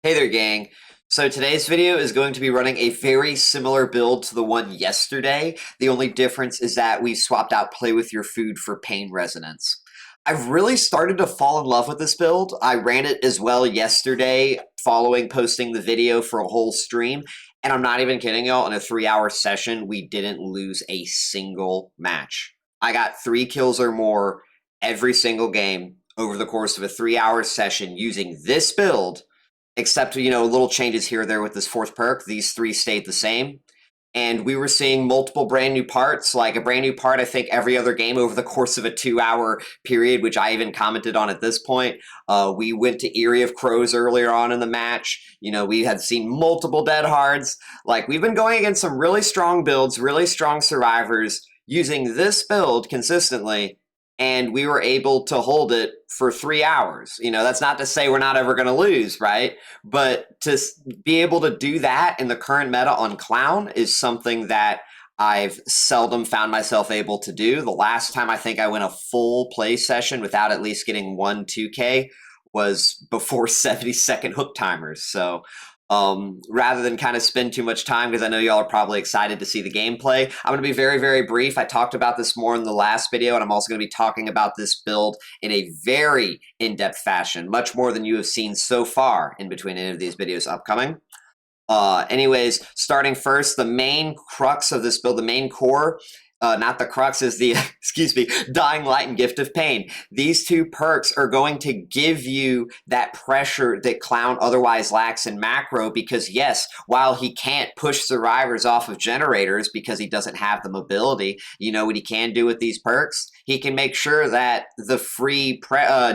Hey there, gang. So today's video is going to be running a very similar build to the one yesterday. The only difference is that we swapped out Play With Your Food for Pain Resonance. I've really started to fall in love with this build. I ran it as well yesterday following posting the video for a whole stream. And I'm not even kidding y'all, in a 3-hour session, we didn't lose a single match. I got 3 kills or more every single game over the course of a 3-hour session using this build. Except, little changes here or there with this fourth perk. These 3 stayed the same. And we were seeing multiple brand new parts, like a brand new part, I think, every other game over the course of a 2-hour period, which I even commented on at this point. We went to Eyrie of Crows earlier on in the match. We had seen multiple dead hards. Like, we've been going against some really strong builds, really strong survivors, using this build consistently. And we were able to hold it for 3 hours. That's not to say we're not ever going to lose, right? But to be able to do that in the current meta on Clown is something that I've seldom found myself able to do. The last time I think I went a full play session without at least getting 1-2K was before 70-second hook timers. So rather than kind of spend too much time, because I know y'all are probably excited to see the gameplay, I'm going to be very, very brief. I talked about this more in the last video, and I'm also going to be talking about this build in a very in-depth fashion, much more than you have seen so far in between any of these videos upcoming. Anyways, starting first, the main crux of this build, the main core, not the crux, is the, Dying Light and Gift of Pain. These 2 perks are going to give you that pressure that Clown otherwise lacks in macro, because yes, while he can't push survivors off of generators because he doesn't have the mobility, you know what he can do with these perks? He can make sure that the free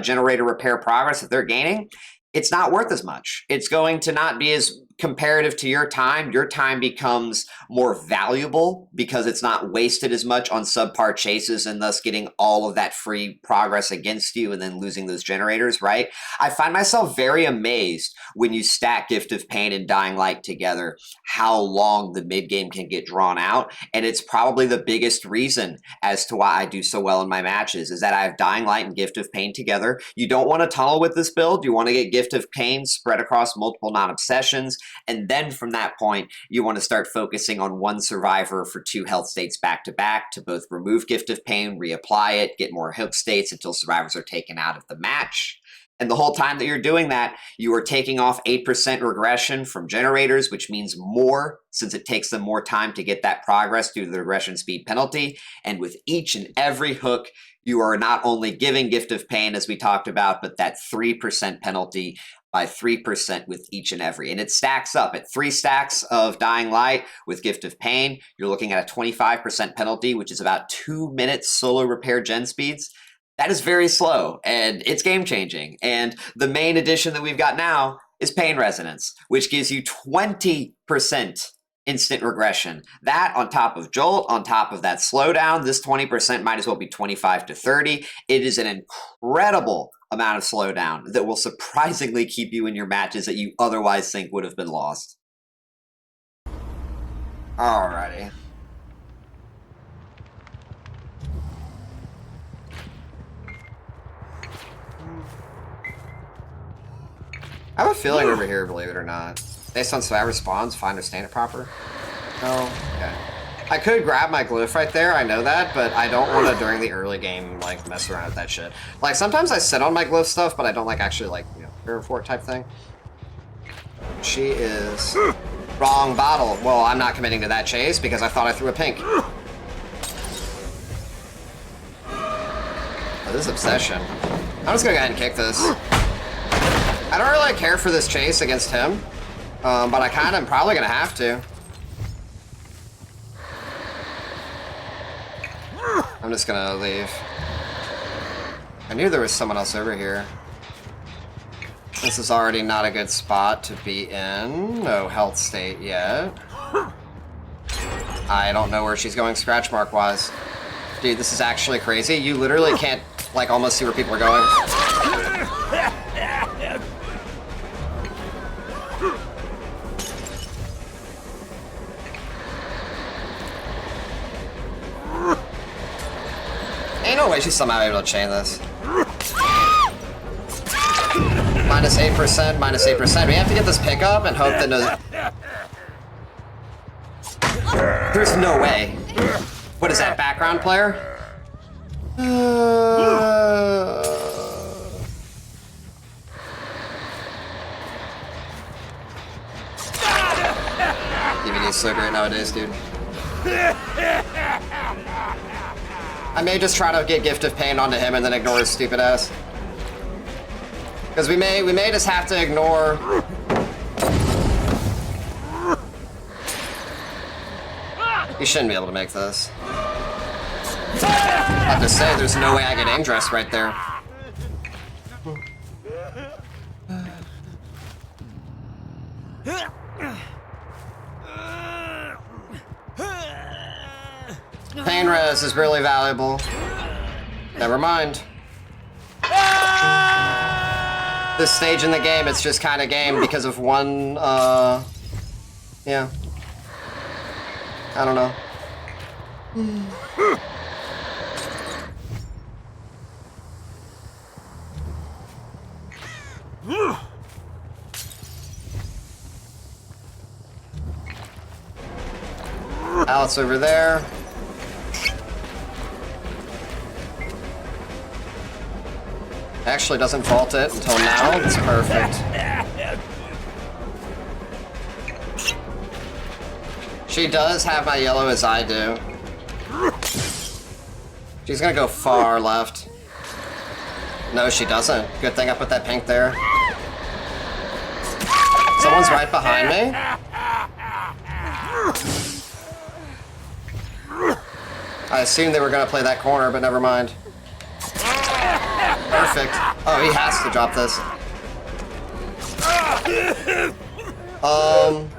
generator repair progress that they're gaining, it's not worth as much. It's going to not be as comparative to your time. Your time becomes more valuable because it's not wasted as much on subpar chases and thus getting all of that free progress against you and then losing those generators, right? I find myself very amazed when you stack Gift of Pain and Dying Light together, how long the mid game can get drawn out. And it's probably the biggest reason as to why I do so well in my matches, is that I have Dying Light and Gift of Pain together. You don't want to tunnel with this build. You want to get Gift of Pain spread across multiple non-obsessions. And then from that point, you want to start focusing on one survivor for 2 health states back to back to both remove Gift of Pain, reapply it, get more hook states until survivors are taken out of the match. And the whole time that you're doing that, you are taking off 8% regression from generators, which means more, since it takes them more time to get that progress due to the regression speed penalty. And with each and every hook, you are not only giving Gift of Pain, as we talked about, but that 3% penalty by 3% with each and every. And it stacks up. At 3 stacks of Dying Light with Gift of Pain, you're looking at a 25% penalty, which is about 2 minutes solo repair gen speeds. That is very slow, and it's game-changing. And the main addition that we've got now is Pain Resonance, which gives you 20% instant regression. That on top of Jolt, on top of that slowdown, this 20% might as well be 25 to 30. It is an incredible amount of slowdown that will surprisingly keep you in your matches that you otherwise think would have been lost. Alrighty. I have a feeling over here, believe it or not. Based on survivor spawns, if I understand it proper. No? Okay. I could grab my glyph right there, I know that, but I don't want to, during the early game, like, mess around with that shit. Like, sometimes I sit on my glyph stuff, but I don't, like, actually, like, prepare for it type thing. She is... Wrong bottle. Well, I'm not committing to that chase because I thought I threw a pink. Oh, this is obsession. I'm just gonna go ahead and kick this. I don't really care for this chase against him, but I kind of am probably gonna have to. I'm just gonna leave. I knew there was someone else over here. This is already not a good spot to be in. No health state yet. I don't know where she's going scratch mark wise. Dude, this is actually crazy. You literally can't, like, almost see where people are going. Ain't no way she's somehow able to chain this. Minus 8%, minus 8%. We have to get this pickup and hope that no... There's no way. What is that, background player? DVD is so great nowadays, dude. I may just try to get Gift of Pain onto him and then ignore his stupid ass. Because we may just have to ignore... He shouldn't be able to make this. I have to say, there's no way I get aim dressed right there. Pain res is really valuable. Never mind. This stage in the game, it's just kind of game because of one, yeah. I don't know. Alex over there. Actually doesn't vault it until now. It's perfect. She does have my yellow as I do. She's gonna go far left. No, she doesn't. Good thing I put that pink there. Someone's right behind me. I assumed they were gonna play that corner, but never mind. Perfect. Oh, he has to drop this.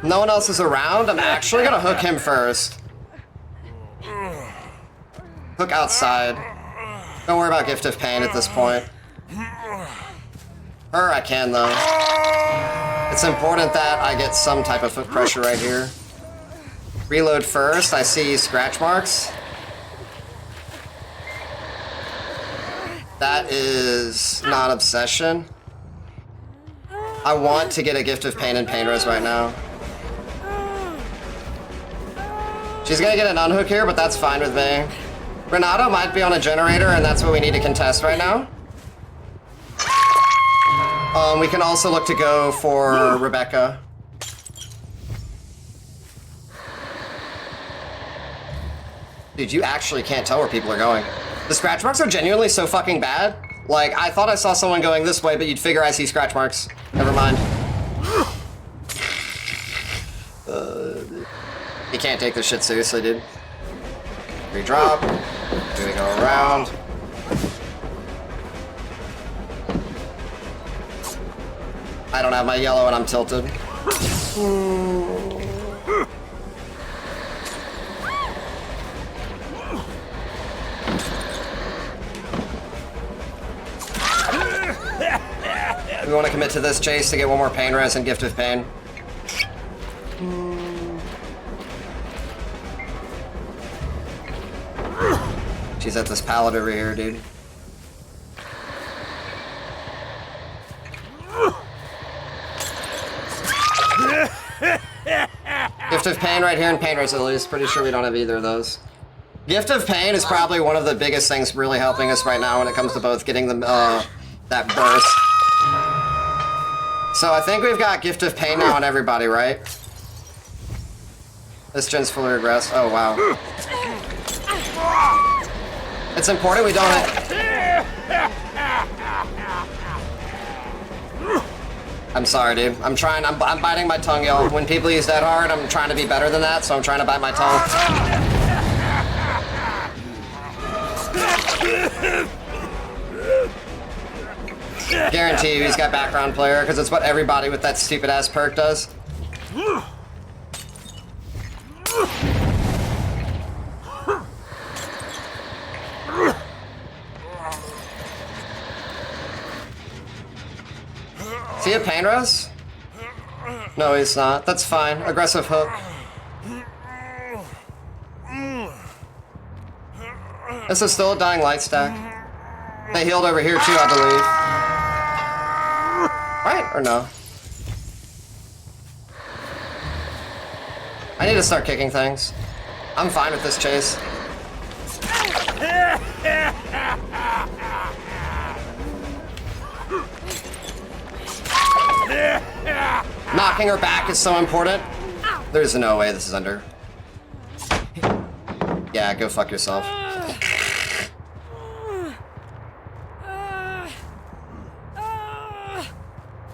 No one else is around. I'm actually gonna hook him first. Hook outside. Don't worry about Gift of Pain at this point. Her I can, though. It's important that I get some type of foot pressure right here. Reload first. I see scratch marks. That is not obsession. I want to get a Gift of Pain and Pain Res right now. She's gonna get an unhook here, but that's fine with me. Renato might be on a generator, and that's what we need to contest right now. We can also look to go for Rebecca. Dude, you actually can't tell where people are going. The scratch marks are genuinely so fucking bad. Like, I thought I saw someone going this way, but you'd figure I see scratch marks. Never mind. You can't take this shit seriously, dude. Redrop. Here we go around. I don't have my yellow and I'm tilted. We want to commit to this chase to get one more Pain Res and Gift of Pain. She's at this pallet over here, dude. Gift of Pain right here and Pain Res at least. Pretty sure we don't have either of those. Gift of Pain is probably one of the biggest things really helping us right now when it comes to both getting the, that burst. So I think we've got Gift of Pain now on everybody, right? This gen's fully regressed. Oh, wow. It's important we don't... I'm sorry, dude. I'm biting my tongue, yo. When people use that hard, I'm trying to be better than that, so I'm trying to bite my tongue. Guarantee you he's got background player, because it's what everybody with that stupid ass perk does. Is he a Pain Res? No, he's not. That's fine. Aggressive hook. This is still a dying light stack. They healed over here too, I believe. Why Or no? I need to start kicking things. I'm fine with this chase. Knocking her back is so important. There's no way this is under. Yeah, go fuck yourself.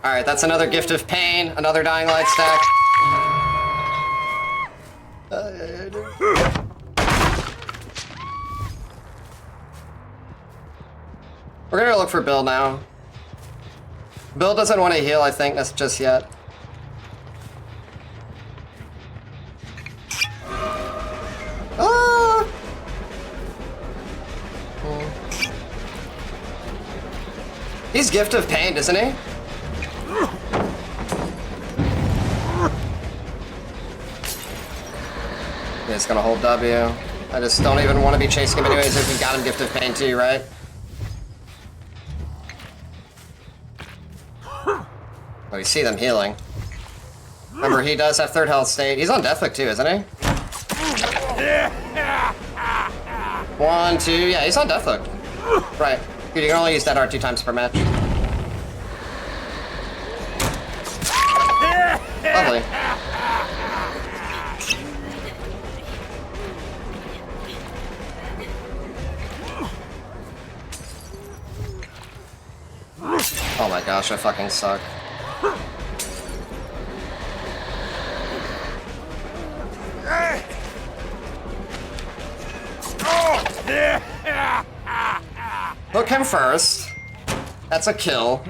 Alright, that's another gift of pain, another dying light stack. We're gonna go look for Bill now. Bill doesn't want to heal, I think, that's just yet. Ah! He's gift of pain, isn't he? He's gonna hold W. I just don't even want to be chasing him anyways if we got him gift of pain too, right? Oh, you see them healing. Remember, he does have third health state. He's on Deathwick too, isn't he? 1, 2, yeah, he's on Deathwick. Right. Dude, you can only use that R 2 times per match. Lovely. Oh my gosh, I fucking suck. Hook him first. That's a kill.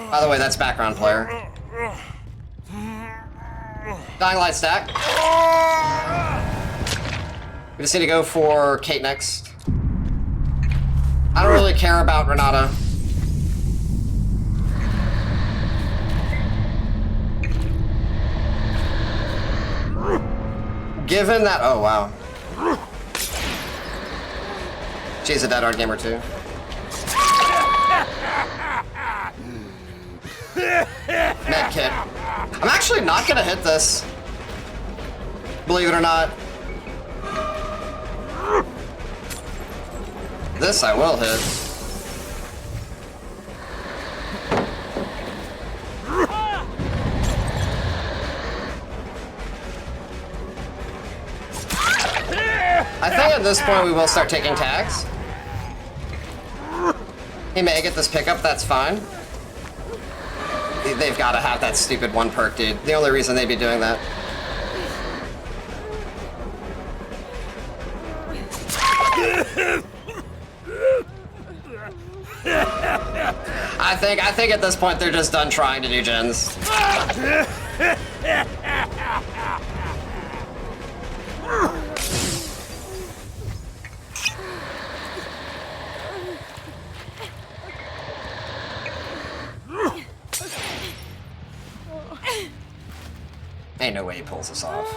By the way, that's background player. Dying light stack. We just need to go for Kate next. I don't really care about Renato. Given that, oh wow. She's a dead hard gamer too. Med kit. I'm actually not gonna hit this. Believe it or not. This I will hit. I think at this point we will start taking tags. He may get this pickup, that's fine. They've got to have that stupid one perk, dude. The only reason they'd be doing that. I think at this point they're just done trying to do gens. Ain't no way he pulls this off.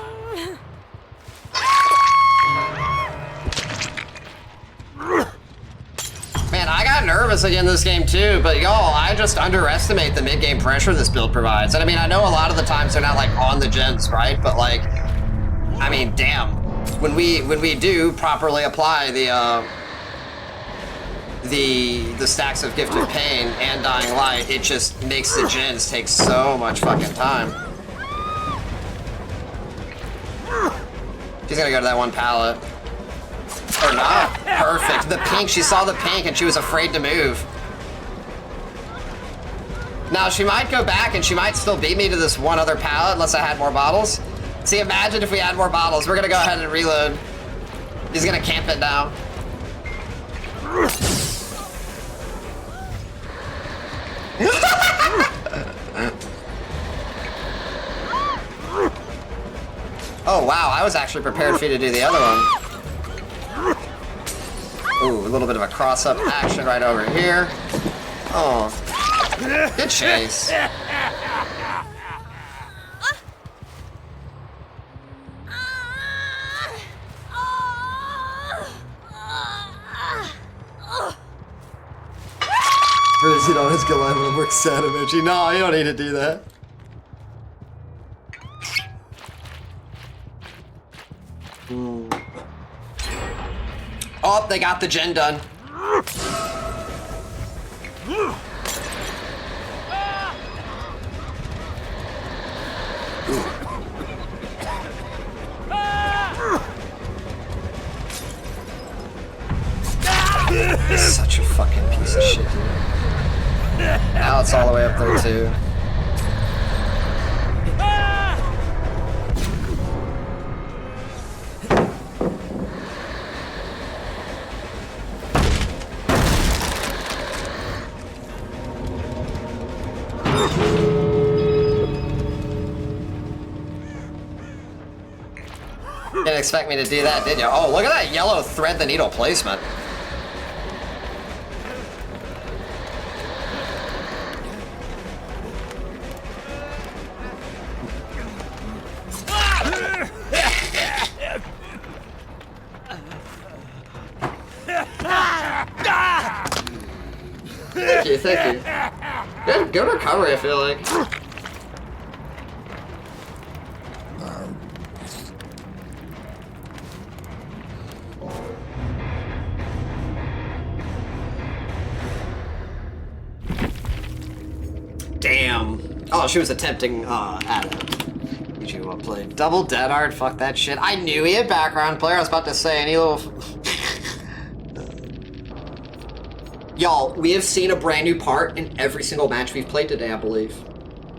Man, I got nervous again this game too, but y'all, I just underestimate the mid-game pressure this build provides. And I mean, I know a lot of the times they're not like on the gens, right? But like, I mean, damn. When we do properly apply the stacks of Gift of Pain and Dying Light, it just makes the gens take so much fucking time. She's gonna go to that one pallet. Or not. Perfect. The pink, she saw the pink and she was afraid to move. Now she might go back and she might still beat me to this one other pallet unless I had more bottles. See, imagine if we had more bottles. We're gonna go ahead and reload. He's gonna camp it now. Oh wow, I was actually prepared for you to do the other one. Ooh, a little bit of a cross-up action right over here. Oh, good chase. always get live when I'm work sad emoji. No, you don't need to do that. Oh, they got the gen done. Such a fucking piece of shit, dude. Now it's all the way up there, too. Didn't expect me to do that, did you? Oh, look at that yellow thread the needle placement. Thank you. Good recovery, I feel like. Damn. Oh, she was attempting at it. Did you play double dead hard? Fuck that shit. I knew he had background player. I was about to say any little. Y'all, we have seen a brand new part in every single match we've played today, I believe.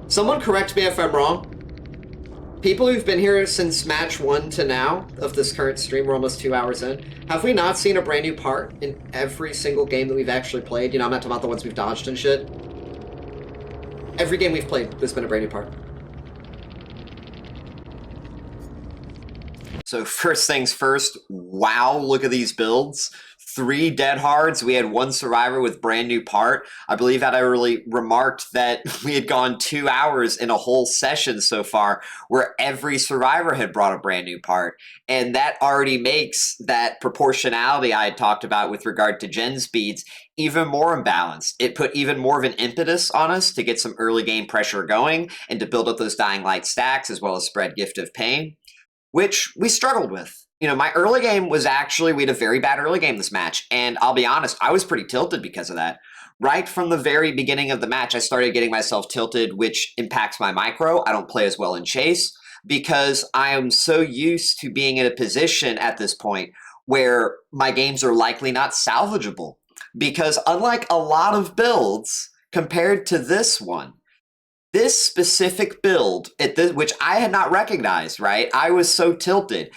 Someone correct me if I'm wrong. People who've been here since match 1 to now of this current stream, we're almost 2 hours in, have we not seen a brand new part in every single game that we've actually played? You know, I'm not talking about the ones we've dodged and shit. Every game we've played, there's been a brand new part. So first things first, wow, look at these builds. 3 dead hards. We had 1 survivor with brand new part. I believe that I really remarked that we had gone 2 hours in a whole session so far where every survivor had brought a brand new part. And that already makes that proportionality I had talked about with regard to gen speeds even more imbalanced. It put even more of an impetus on us to get some early game pressure going and to build up those dying light stacks as well as spread gift of pain, which we struggled with. You know, my early game was actually, we had a very bad early game this match, and I'll be honest, I was pretty tilted because of that. Right from the very beginning of the match, I started getting myself tilted, which impacts my micro. I don't play as well in chase because I am so used to being in a position at this point where my games are likely not salvageable. Because unlike a lot of builds compared to this one, this specific build, which I had not recognized, right? I was so tilted.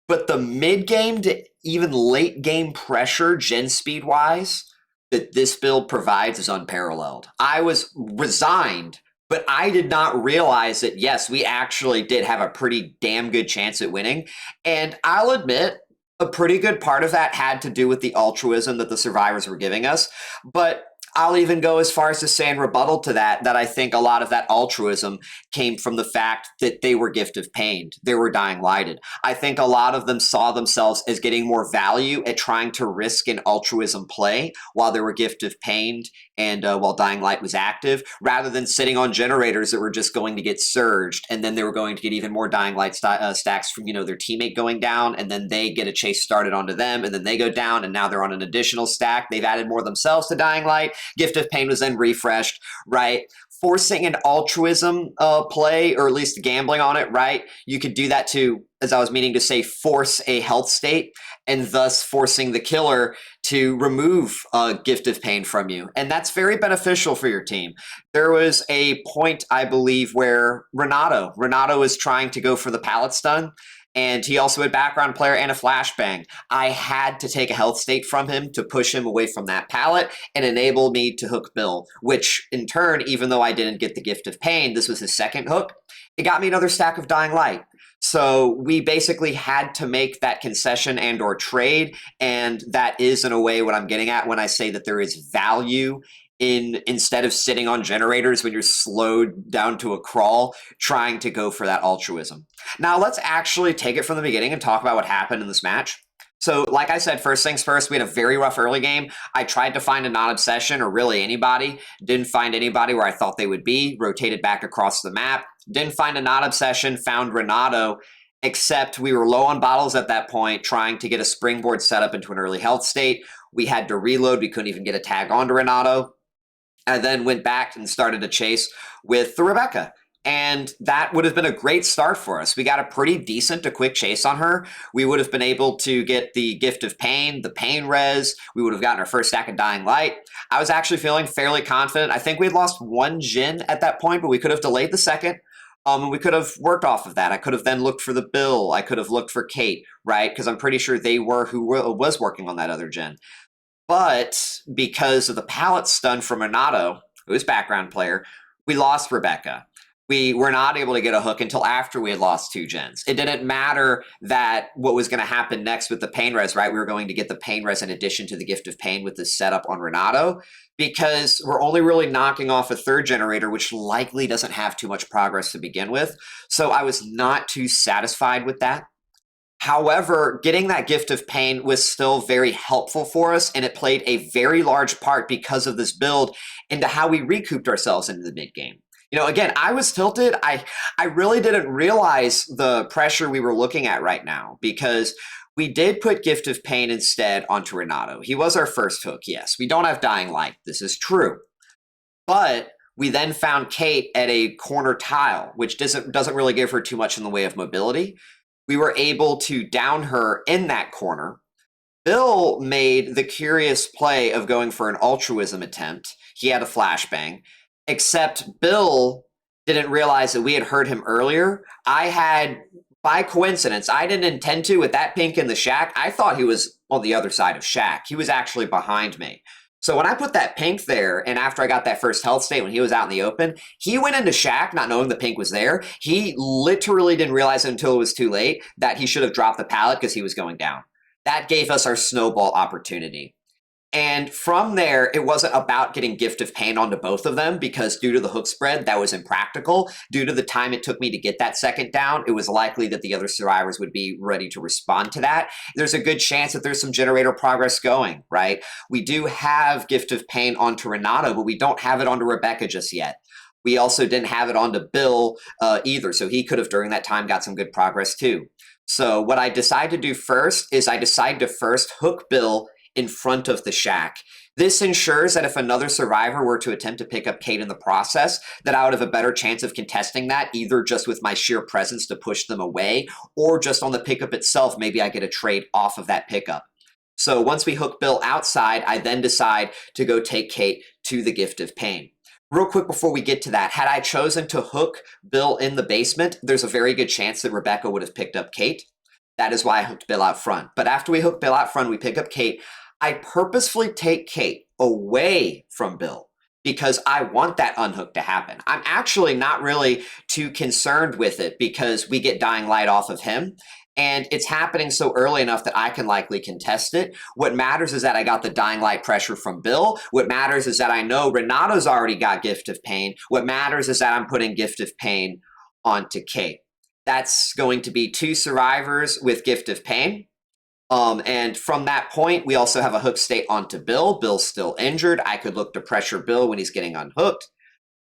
But the mid-game to even late-game pressure, gen speed-wise, that this build provides is unparalleled. I was resigned, but I did not realize that, yes, we actually did have a pretty damn good chance at winning. And I'll admit, a pretty good part of that had to do with the altruism that the survivors were giving us. But I'll even go as far as to say in rebuttal to that I think a lot of that altruism came from the fact that they were gift of pained. They were dying lighted. I think a lot of them saw themselves as getting more value at trying to risk an altruism play while they were gift of pained and while dying light was active, rather than sitting on generators that were just going to get surged, and then they were going to get even more dying light stacks from, you know, their teammate going down, and then they get a chase started onto them, and then they go down, and now they're on an additional stack. They've added more themselves to dying light. Gift of pain was then refreshed, right? Forcing an altruism play, or at least gambling on it, right? You could do that to, as I was meaning to say, force a health state, and thus forcing the killer to remove a gift of pain from you. And that's very beneficial for your team. There was a point, I believe, where Renato was trying to go for the pallet stun, and he also had background player and a flashbang. I had to take a health state from him to push him away from that pallet and enable me to hook Bill, which in turn, even though I didn't get the gift of pain, this was his second hook, it got me another stack of dying light. So we basically had to make that concession and or trade, and that is in a way what I'm getting at when I say that there is value in, instead of sitting on generators when you're slowed down to a crawl, trying to go for that altruism. Now let's actually take it from the beginning and talk about what happened in this match. So, like I said, first things first, we had a very rough early game. I tried to find a non-obsession or really anybody. Didn't find anybody where I thought they would be. Rotated back across the map. Didn't find a non-obsession. Found Renato, except we were low on bottles at that point, trying to get a springboard set up into an early health state. We had to reload. We couldn't even get a tag onto Renato. And then went back and started a chase with the Rebecca. And that would have been a great start for us. We got a pretty decent to quick chase on her. We would have been able to get the Gift of Pain, the Pain Res. We would have gotten our first stack of Dying Light. I was actually feeling fairly confident. I think we had lost one Jhin at that point, but we could have delayed the second. And we could have worked off of that. I could have then looked for the Bill. I could have looked for Kate, right? Because I'm pretty sure they were who was working on that other Jhin. But because of the pallet stun from Renato, who is background player, we lost Rebecca. We were not able to get a hook until after we had lost 2 gens. It didn't matter that what was going to happen next with the Pain Res, right? We were going to get the Pain Res in addition to the Gift of Pain with this setup on Renato, because we're only really knocking off a 3rd generator, which likely doesn't have too much progress to begin with. So I was not too satisfied with that. However, getting that Gift of Pain was still very helpful for us, and it played a very large part because of this build into how we recouped ourselves into the mid-game. You know, again, I was tilted. I really didn't realize the pressure we were looking at right now, because we did put Gift of Pain instead onto Renato. He was our first hook, yes. We don't have Dying Light. This is true. But we then found Kate at a corner tile, which doesn't really give her too much in the way of mobility. We were able to down her in that corner. Bill made the curious play of going for an altruism attempt. He had a flashbang. Except Bill didn't realize that we had heard him earlier. I had, by coincidence, I didn't intend to with that pink in the shack. I thought he was on the other side of shack. He was actually behind me. So when I put that pink there, and after I got that first health state when he was out in the open, he went into shack not knowing the pink was there. He literally didn't realize until it was too late that he should have dropped the pallet because he was going down. That gave us our snowball opportunity. And from there, it wasn't about getting Gift of Pain onto both of them, because due to the hook spread, that was impractical. Due to the time it took me to get that second down, it was likely that the other survivors would be ready to respond to that. There's a good chance that there's some generator progress going, right? We do have Gift of Pain onto Renato, but we don't have it onto Rebecca just yet. We also didn't have it onto Bill either, so he could have during that time got some good progress too. So what I decided to do first is I decided to first hook Bill in front of the shack. This ensures that if another survivor were to attempt to pick up Kate in the process, that I would have a better chance of contesting that, either just with my sheer presence to push them away, or just on the pickup itself, maybe I get a trade off of that pickup. So once we hook Bill outside, I then decide to go take Kate to the Gift of Pain. Real quick before we get to that, had I chosen to hook Bill in the basement, there's a very good chance that Rebecca would have picked up Kate. That is why I hooked Bill out front. But after we hook Bill out front, we pick up Kate. I purposefully take Kate away from Bill because I want that unhook to happen. I'm actually not really too concerned with it because we get Dying Light off of him, and it's happening so early enough that I can likely contest it. What matters is that I got the Dying Light pressure from Bill. What matters is that I know Renato's already got Gift of Pain. What matters is that I'm putting Gift of Pain onto Kate. That's going to be 2 survivors with Gift of Pain. And from that point, we also have a hook state onto Bill. Bill's still injured. I could look to pressure Bill when he's getting unhooked.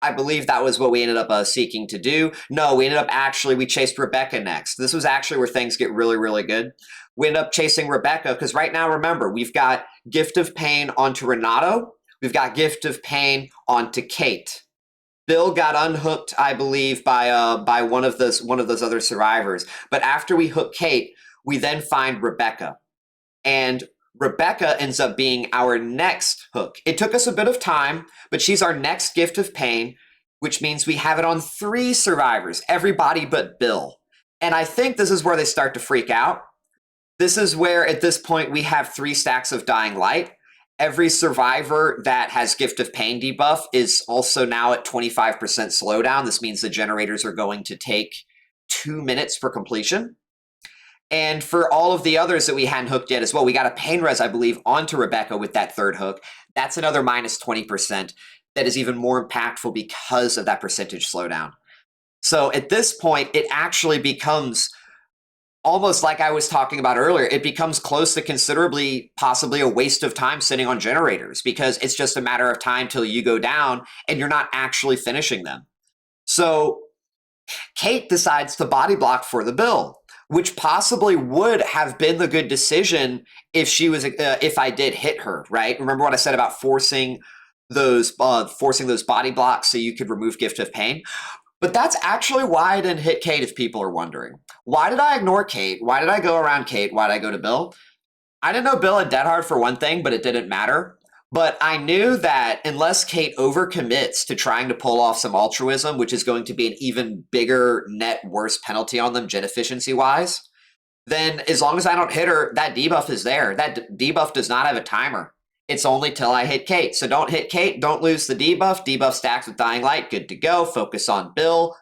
I believe that was what we ended up seeking to do. No, we ended up we chased Rebecca next. This was actually where things get really, really good. We ended up chasing Rebecca because right now, remember, we've got Gift of Pain onto Renato. We've got Gift of Pain onto Kate. Bill got unhooked, I believe, by one of those other survivors. But after we hook Kate, we then find Rebecca, and Rebecca ends up being our next hook. It took us a bit of time, but she's our next Gift of Pain, which means we have it on 3 survivors, everybody but Bill. And I think this is where they start to freak out. This is where, at this point, we have 3 stacks of Dying Light. Every survivor that has Gift of Pain debuff is also now at 25% slowdown. This means the generators are going to take 2 minutes for completion. And for all of the others that we hadn't hooked yet as well, we got a Pain Res, I believe, onto Rebecca with that 3rd hook. That's another minus 20%. That is even more impactful because of that percentage slowdown. So at this point, it actually becomes almost like I was talking about earlier, it becomes close to considerably, possibly a waste of time sitting on generators because it's just a matter of time till you go down and you're not actually finishing them. So Kate decides to body block for the bill, which possibly would have been the good decision if she was if I did hit her, right? Remember what I said about forcing those body blocks so you could remove Gift of Pain? But that's actually why I didn't hit Kate, if people are wondering. Why did I ignore Kate? Why did I go around Kate? Why did I go to Bill? I didn't know Bill had Dead Hard for one thing, but it didn't matter. But I knew that unless Kate overcommits to trying to pull off some altruism, which is going to be an even bigger net worse penalty on them gen efficiency wise, then as long as I don't hit her, that debuff is there. That debuff does not have a timer. It's only till I hit Kate. So don't hit Kate. Don't lose the debuff. Debuff stacks with Dying Light. Good to go. Focus on Bill.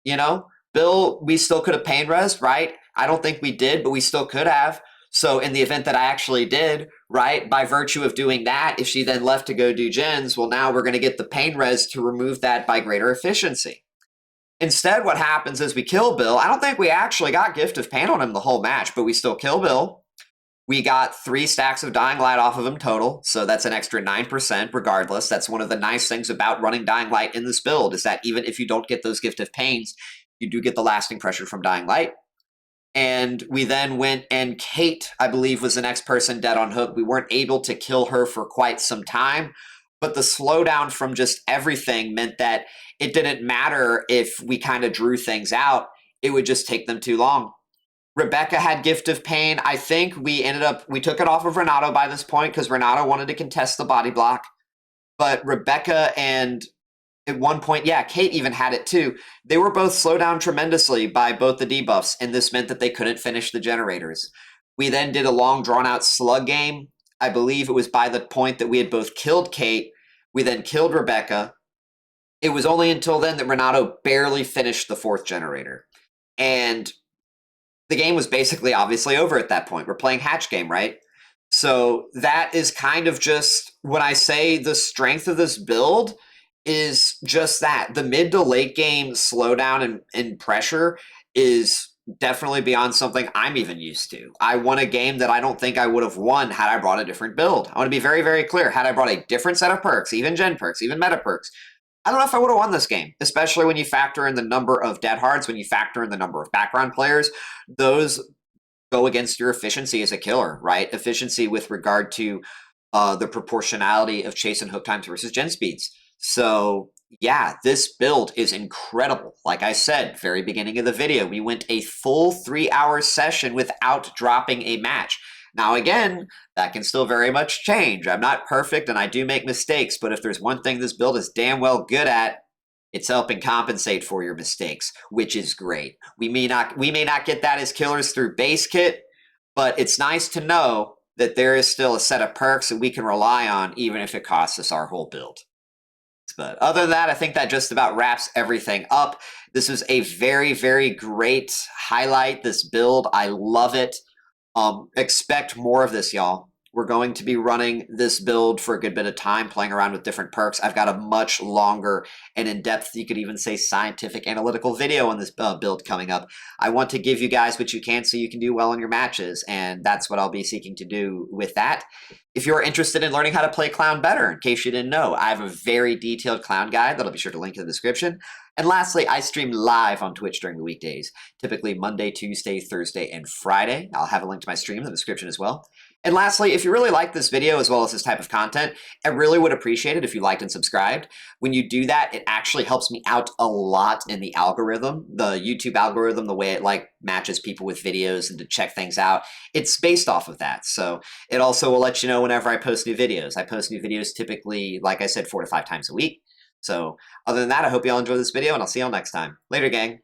You know, Bill, we still could have pain res, right? I don't think we did, but we still could have. So in the event that I actually did, right, by virtue of doing that, if she then left to go do gens, well, now we're going to get the pain res to remove that by greater efficiency. Instead, what happens is we kill Bill. I don't think we actually got Gift of Pain on him the whole match, but we still kill Bill. We got 3 stacks of Dying Light off of him total, so that's an extra 9% regardless. That's one of the nice things about running Dying Light in this build, is that even if you don't get those Gift of Pains, you do get the lasting pressure from Dying Light. And we then went, and Kate, I believe, was the next person dead on hook. We weren't able to kill her for quite some time, but the slowdown from just everything meant that it didn't matter if we kind of drew things out. It would just take them too long. Rebecca had Gift of Pain. I think we took it off of Renato by this point because Renato wanted to contest the body block. But Rebecca and at one point, yeah, Kate even had it too. They were both slowed down tremendously by both the debuffs, and this meant that they couldn't finish the generators. We then did a long, drawn-out slug game. I believe it was by the point that we had both killed Kate. We then killed Rebecca. It was only until then that Renato barely finished the 4th generator. And the game was basically obviously over at that point. We're playing hatch game, right? So that is kind of just, when I say the strength of this build is just that. The mid to late game slowdown and pressure is definitely beyond something I'm even used to. I won a game that I don't think I would have won had I brought a different build. I want to be very, very clear. Had I brought a different set of perks, even gen perks, even meta perks, I don't know if I would have won this game, especially when you factor in the number of dead hards, when you factor in the number of background players. Those go against your efficiency as a killer, right? Efficiency with regard to the proportionality of chase and hook times versus gen speeds. So yeah, this build is incredible. Like I said, very beginning of the video, we went a full 3-hour session without dropping a match. Now again, that can still very much change. I'm not perfect and I do make mistakes, but if there's one thing this build is damn well good at, it's helping compensate for your mistakes, which is great. We may not get that as killers through base kit, but it's nice to know that there is still a set of perks that we can rely on, even if it costs us our whole build. But other than that, I think that just about wraps everything up. This was a very, very great highlight, this build. I love it. Expect more of this, y'all. We're going to be running this build for a good bit of time, playing around with different perks. I've got a much longer and in-depth, you could even say scientific analytical video on this build coming up. I want to give you guys what you can so you can do well in your matches, and that's what I'll be seeking to do with that. If you're interested in learning how to play Clown better, in case you didn't know, I have a very detailed Clown guide that I'll be sure to link in the description. And lastly, I stream live on Twitch during the weekdays, typically Monday, Tuesday, Thursday, and Friday. I'll have a link to my stream in the description as well. And lastly, if you really like this video as well as this type of content, I really would appreciate it if you liked and subscribed. When you do that, it actually helps me out a lot in the algorithm, the YouTube algorithm, the way it matches people with videos and to check things out. It's based off of that. So it also will let you know whenever I post new videos. I post new videos typically, like I said, 4 to 5 times a week. So other than that, I hope you all enjoyed this video and I'll see y'all next time. Later, gang.